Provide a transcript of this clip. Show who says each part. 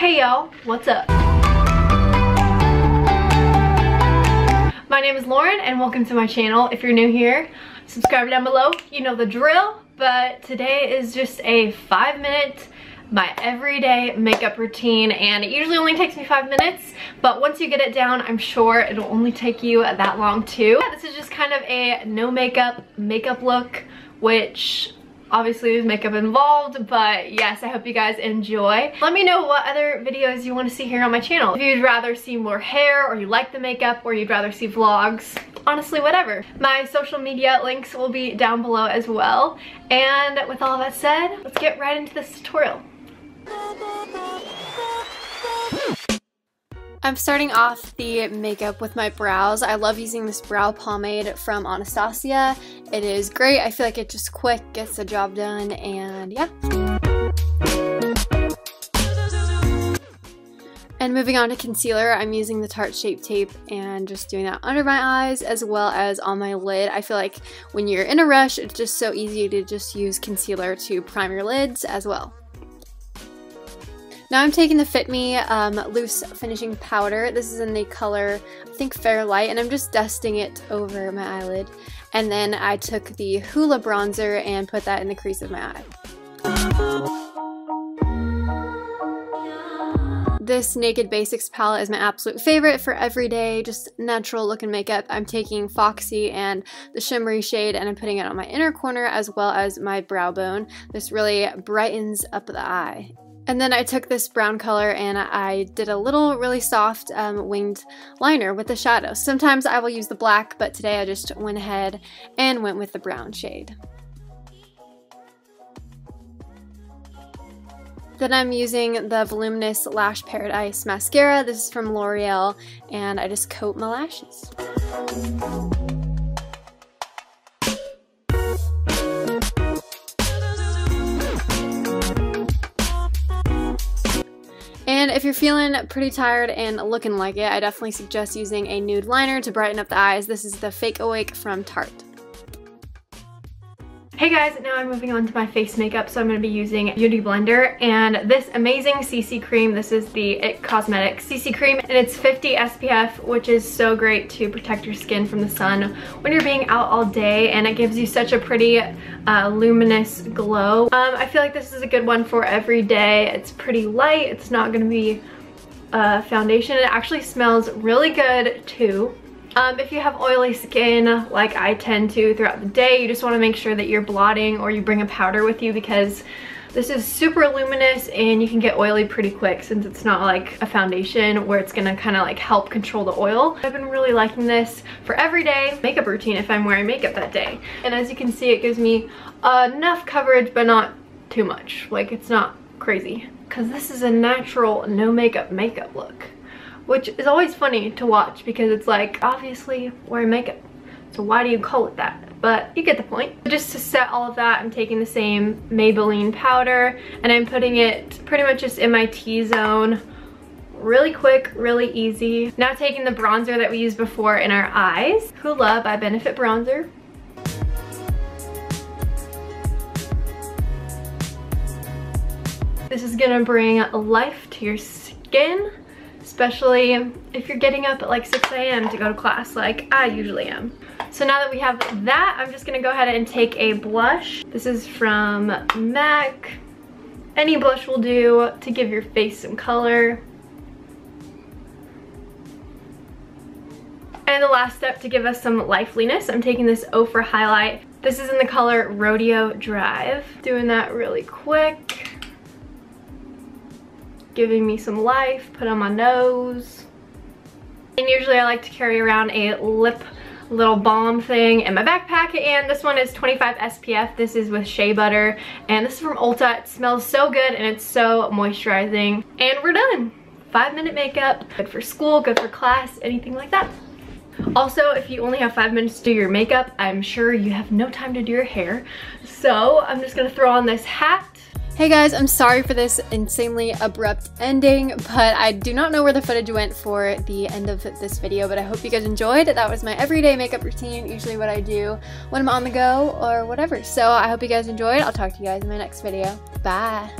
Speaker 1: Hey y'all, what's up? My name is Lauren and welcome to my channel. If you're new here, subscribe down below, you know the drill. But today is just a 5-minute my everyday makeup routine, and it usually only takes me 5 minutes, but once you get it down, I'm sure it'll only take you that long too. This is just kind of a no makeup look, which obviously there's makeup involved, but yes, I hope you guys enjoy. Let me know what other videos you want to see here on my channel. If you'd rather see more hair, or you like the makeup, or you'd rather see vlogs, honestly, whatever. My social media links will be down below as well. And with all that said, let's get right into this tutorial. I'm starting off the makeup with my brows. I love using this brow pomade from Anastasia. It is great. I feel like it just quick gets the job done, and yeah. And moving on to concealer, I'm using the Tarte Shape Tape and just doing that under my eyes as well as on my lid. I feel like when you're in a rush, it's just so easy to just use concealer to prime your lids as well. Now I'm taking the Fit Me loose finishing powder. This is in the color, I think, Fair Light, and I'm just dusting it over my eyelid. And then I took the Hoola bronzer and put that in the crease of my eye. This Naked Basics palette is my absolute favorite for everyday, just natural looking makeup. I'm taking Foxy and the shimmery shade, and I'm putting it on my inner corner as well as my brow bone. This really brightens up the eye. And then I took this brown color and I did a little really soft winged liner with the shadow. Sometimes I will use the black, but today I just went ahead and went with the brown shade. Then I'm using the Voluminous Lash Paradise Mascara. This is from L'Oreal, and I just coat my lashes. And if you're feeling pretty tired and looking like it, I definitely suggest using a nude liner to brighten up the eyes. This is the Fake Awake from Tarte. Hey guys, now I'm moving on to my face makeup, so I'm going to be using Beauty Blender and this amazing CC cream. This is the IT Cosmetics CC cream, and it's 50 SPF, which is so great to protect your skin from the sun when you're being out all day, and it gives you such a pretty luminous glow. I feel like this is a good one for every day. It's pretty light. It's not going to be foundation. It actually smells really good too. If you have oily skin like I tend to throughout the day, you just want to make sure that you're blotting or you bring a powder with you, because this is super luminous and you can get oily pretty quick since it's not like a foundation where it's gonna kind of like help control the oil. I've been really liking this for everyday makeup routine if I'm wearing makeup that day. And as you can see, it gives me enough coverage but not too much. Like, it's not crazy, because this is a natural no makeup look, which is always funny to watch because it's like, obviously wearing makeup, so why do you call it that? But you get the point. Just to set all of that, I'm taking the same Maybelline powder and I'm putting it pretty much just in my T-zone. Really quick, really easy. Now taking the bronzer that we used before in our eyes, Hoola by Benefit Bronzer. This is gonna bring life to your skin, especially if you're getting up at like 6 a.m. to go to class like I usually am. So now that we have that, I'm just gonna go ahead and take a blush. This is from MAC. Any blush will do to give your face some color. And the last step to give us some liveliness, I'm taking this Ofra highlight. This is in the color Rodeo Drive. Doing that really quick. Giving me some life, put on my nose. And usually I like to carry around a lip little balm thing in my backpack, and this one is 25 SPF. This is with shea butter, and this is from Ulta. It smells so good and it's so moisturizing. And we're done. 5-minute makeup, good for school, good for class, anything like that. Also, if you only have 5 minutes to do your makeup, I'm sure you have no time to do your hair. So I'm just gonna throw on this hat. Hey guys, I'm sorry for this insanely abrupt ending, but I do not know where the footage went for the end of this video, but I hope you guys enjoyed. That was my everyday makeup routine, usually what I do when I'm on the go or whatever. So I hope you guys enjoyed. I'll talk to you guys in my next video. Bye!